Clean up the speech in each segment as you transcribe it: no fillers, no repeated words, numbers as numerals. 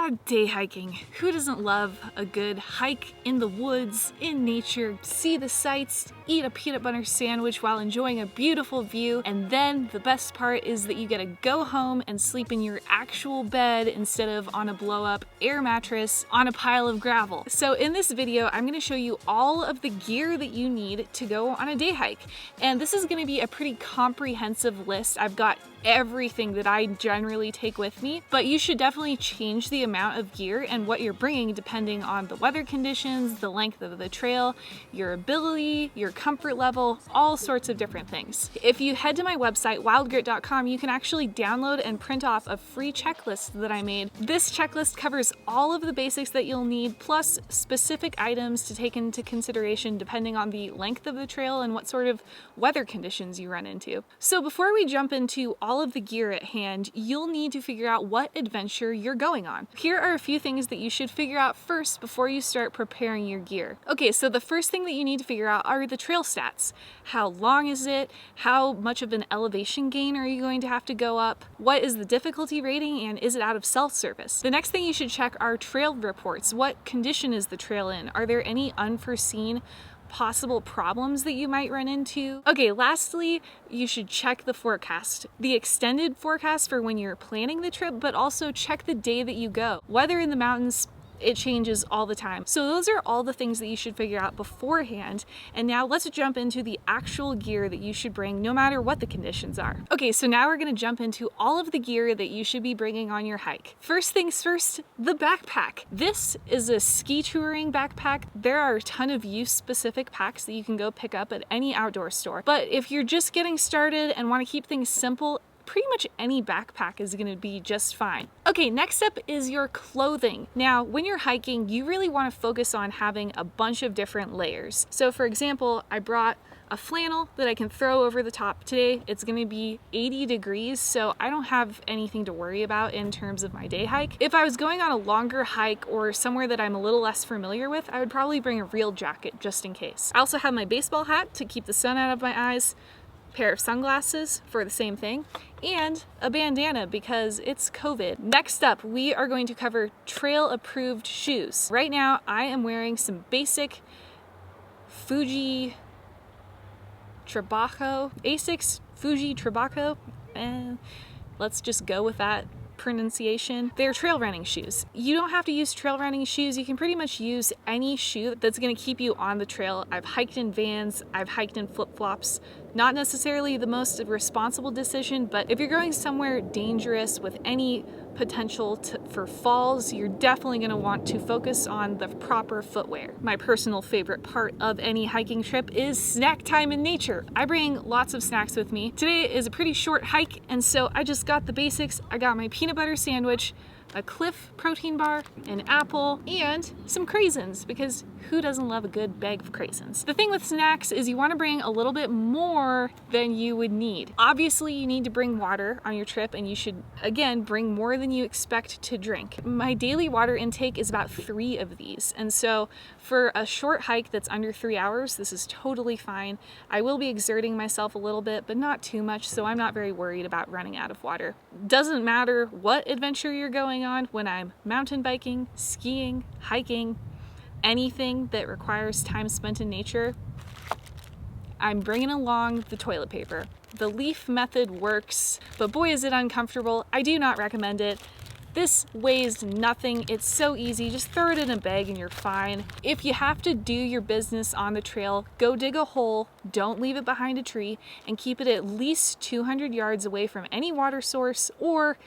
Day hiking. Who doesn't love a good hike in the woods, in nature, see the sights, eat a peanut butter sandwich while enjoying a beautiful view, and then the best part is that you get to go home and sleep in your actual bed instead of on a blow-up air mattress on a pile of gravel. So in this video, I'm going to show you all of the gear that you need to go on a day hike. And this is going to be a pretty comprehensive list. I've got everything that I generally take with me, but you should definitely change the amount of gear and what you're bringing depending on the weather conditions, the length of the trail, your ability, your comfort level, all sorts of different things. If you head to my website, wildgrit.com, you can actually download and print off a free checklist that I made. This checklist covers all of the basics that you'll need, plus specific items to take into consideration depending on the length of the trail and what sort of weather conditions you run into. So before we jump into all of the gear at hand, you'll need to figure out what adventure you're going on. Here are a few things that you should figure out first before you start preparing your gear. Okay, so the first thing that you need to figure out are the trail stats. How long is it? How much of an elevation gain are you going to have to go up? What is the difficulty rating, and is it out of self-service? The next thing you should check are trail reports. What condition is the trail in? Are there any unforeseen possible problems that you might run into? Okay, lastly, you should check the forecast. The extended forecast for when you're planning the trip, but also check the day that you go. Weather in the mountains, it changes all the time. So those are all the things that you should figure out beforehand. And now let's jump into the actual gear that you should bring no matter what the conditions are. Okay, so now we're gonna jump into all of the gear that you should be bringing on your hike. First things first, the backpack. This is a ski touring backpack. There are a ton of use-specific packs that you can go pick up at any outdoor store. But if you're just getting started and wanna keep things simple, pretty much any backpack is going to be just fine. Okay, next up is your clothing. Now, when you're hiking, you really want to focus on having a bunch of different layers. So for example, I brought a flannel that I can throw over the top. Today, it's going to be 80 degrees, so I don't have anything to worry about in terms of my day hike. If I was going on a longer hike or somewhere that I'm a little less familiar with, I would probably bring a real jacket just in case. I also have my baseball hat to keep the sun out of my eyes, pair of sunglasses for the same thing, and a bandana because it's COVID. Next up, we are going to cover trail approved shoes. Right now, I am wearing some basic Fuji Trabajo, Asics Fuji Trabajo. Let's just go with that pronunciation. They're trail running shoes. You don't have to use trail running shoes. You can pretty much use any shoe that's going to keep you on the trail. I've hiked in Vans, I've hiked in flip-flops. Not necessarily the most responsible decision, but if you're going somewhere dangerous with any potential for falls, you're definitely going to want to focus on the proper footwear. My personal favorite part of any hiking trip is snack time in nature. I bring lots of snacks with me. Today is a pretty short hike, and so I just got the basics. I got my peanut butter sandwich, a Clif protein bar, an apple, and some craisins, because who doesn't love a good bag of craisins? The thing with snacks is you want to bring a little bit more than you would need. Obviously, you need to bring water on your trip, and you should, again, bring more than you expect to drink. My daily water intake is about 3 of these, and so for a short hike that's under 3 hours, this is totally fine. I will be exerting myself a little bit, but not too much, so I'm not very worried about running out of water. Doesn't matter what adventure you're going on, when I'm mountain biking, skiing, hiking, anything that requires time spent in nature, I'm bringing along the toilet paper. The leaf method works, but boy is it uncomfortable. I do not recommend it. This weighs nothing. It's so easy. Just throw it in a bag and you're fine. If you have to do your business on the trail, go dig a hole, don't leave it behind a tree, and keep it at least 200 yards away from any water source or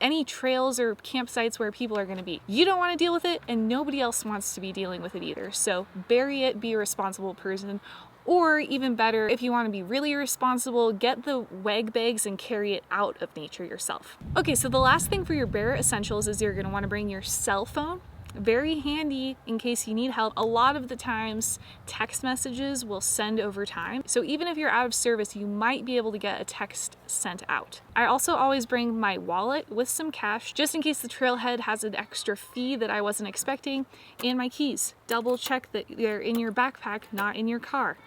any trails or campsites where people are going to be. You don't want to deal with it, and nobody else wants to be dealing with it either. So bury it, be a responsible person. Or even better, if you want to be really responsible, get the wag bags and carry it out of nature yourself. Okay, so the last thing for your bare essentials is you're going to want to bring your cell phone. Very handy in case you need help. A lot of the times, text messages will send over time. So even if you're out of service, you might be able to get a text sent out. I also always bring my wallet with some cash, just in case the trailhead has an extra fee that I wasn't expecting, and my keys. Double check that they're in your backpack, not in your car.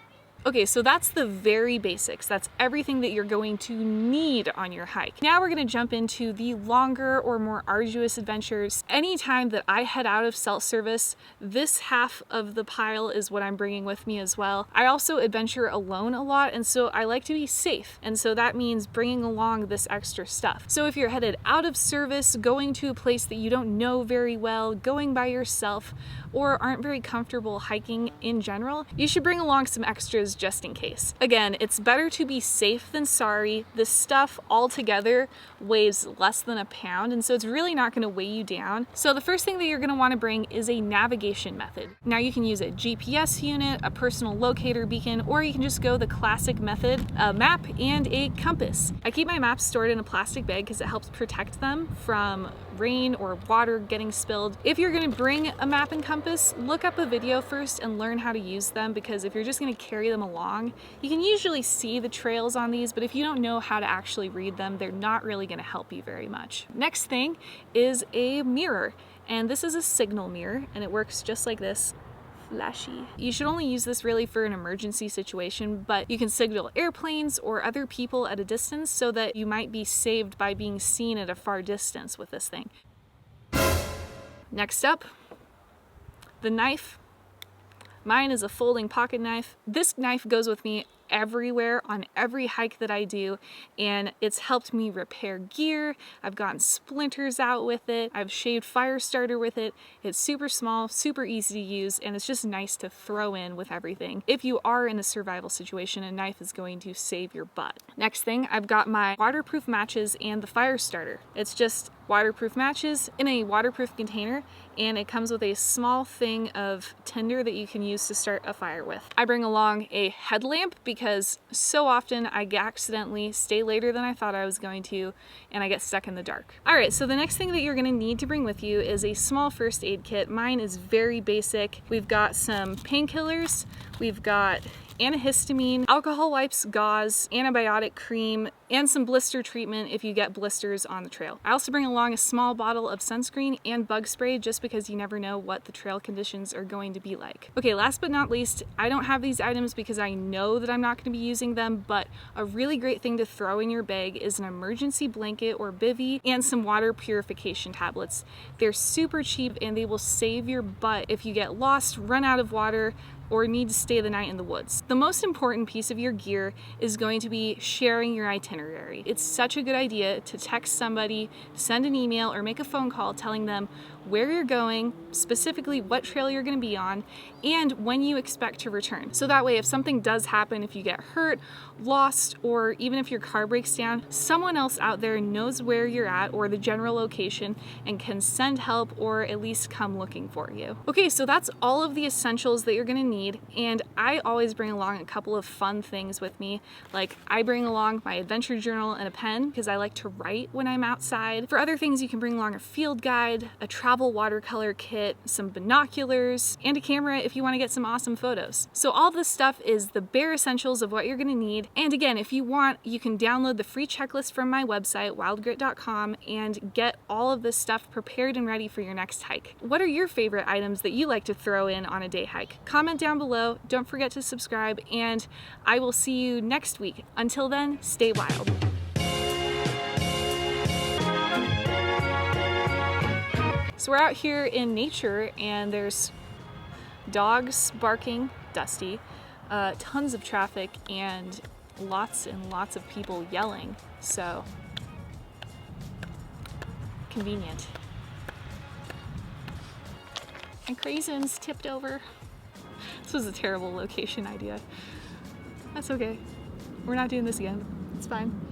Okay, so that's the very basics. That's everything that you're going to need on your hike. Now we're gonna jump into the longer or more arduous adventures. Anytime that I head out of Celt Service, this half of the pile is what I'm bringing with me as well. I also adventure alone a lot, and so I like to be safe. And so that means bringing along this extra stuff. So if you're headed out of service, going to a place that you don't know very well, going by yourself, or aren't very comfortable hiking in general, you should bring along some extras just in case. Again, it's better to be safe than sorry. This stuff altogether weighs less than a pound, and so it's really not going to weigh you down. So the first thing that you're going to want to bring is a navigation method. Now you can use a GPS unit, a personal locator beacon, or you can just go the classic method, a map and a compass. I keep my maps stored in a plastic bag because it helps protect them from rain or water getting spilled. If you're going to bring a map and compass, look up a video first and learn how to use them, because if you're just going to carry them along, you can usually see the trails on these, but if you don't know how to actually read them, they're not really going to help you very much. Next thing is a mirror, and this is a signal mirror, and it works just like this. Flashy. You should only use this really for an emergency situation, but you can signal airplanes or other people at a distance so that you might be saved by being seen at a far distance with this thing. Next up, the knife. Mine is a folding pocket knife. This knife goes with me everywhere on every hike that I do, and it's helped me repair gear. I've gotten splinters out with it. I've shaved fire starter with it. It's super small, super easy to use, and it's just nice to throw in with everything. If you are in a survival situation, a knife is going to save your butt. Next thing, I've got my waterproof matches and the fire starter. It's just waterproof matches in a waterproof container, and it comes with a small thing of tinder that you can use to start a fire with. I bring along a headlamp because so often I accidentally stay later than I thought I was going to, and I get stuck in the dark. All right, so the next thing that you're gonna need to bring with you is a small first aid kit. Mine is very basic. We've got some painkillers, we've got antihistamine, alcohol wipes, gauze, antibiotic cream, and some blister treatment if you get blisters on the trail. I also bring along a small bottle of sunscreen and bug spray just because you never know what the trail conditions are going to be like. Okay, last but not least, I don't have these items because I know that I'm not going to be using them, but a really great thing to throw in your bag is an emergency blanket or bivy and some water purification tablets. They're super cheap and they will save your butt if you get lost, run out of water, or need to stay the night in the woods. The most important piece of your gear is going to be sharing your itinerary. It's such a good idea to text somebody, send an email, or make a phone call telling them where you're going, specifically what trail you're going to be on, and when you expect to return. So that way, if something does happen, if you get hurt, lost, or even if your car breaks down, someone else out there knows where you're at or the general location and can send help or at least come looking for you. Okay, so that's all of the essentials that you're going to need, and I always bring along a couple of fun things with me. Like, I bring along my adventure journal and a pen because I like to write when I'm outside. For other things, you can bring along a field guide, a travel watercolor kit, some binoculars, and a camera if you want to get some awesome photos. So all this stuff is the bare essentials of what you're going to need. And again, if you want, you can download the free checklist from my website, wildgrit.com, and get all of this stuff prepared and ready for your next hike. What are your favorite items that you like to throw in on a day hike? Comment down below. Don't forget to subscribe, and I will see you next week. Until then, stay wild. So we're out here in nature, and there's dogs barking, Dusty, tons of traffic, and lots of people yelling. So convenient. And craisins tipped over. This was a terrible location idea. That's okay. We're not doing this again. It's fine.